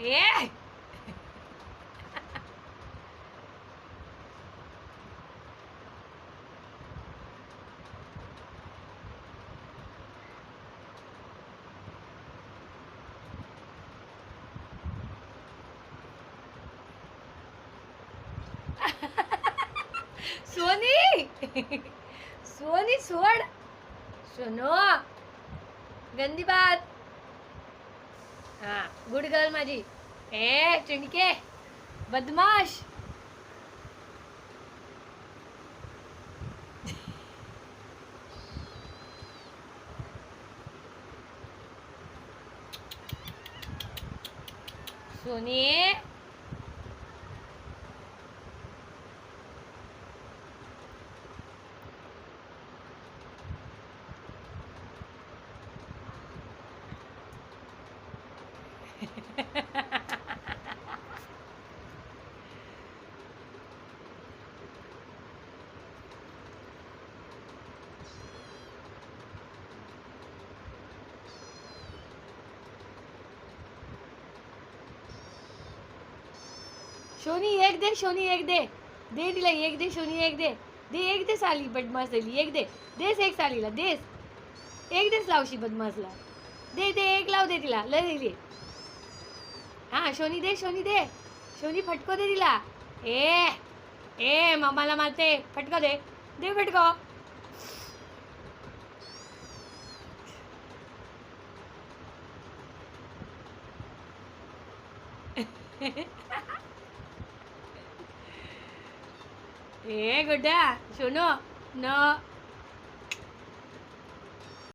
ए Sony Sony सोड सोनो गंदी बात हा गुड गर्ल माझी ए चिंडके बदमाश सोनी शोनी एक दे शोनी एक दे दे तिला एक दे शोनी एक दे साली बदमाश झाली एक देस एक सालीला देस एक देस लावशी बदमाशला दे एक लाव दे तिला लय दिली हा शोनी दे शोनी फटको दे तिला ए मामाला मारते फटको दे फटको ए गुड्डा शोनो न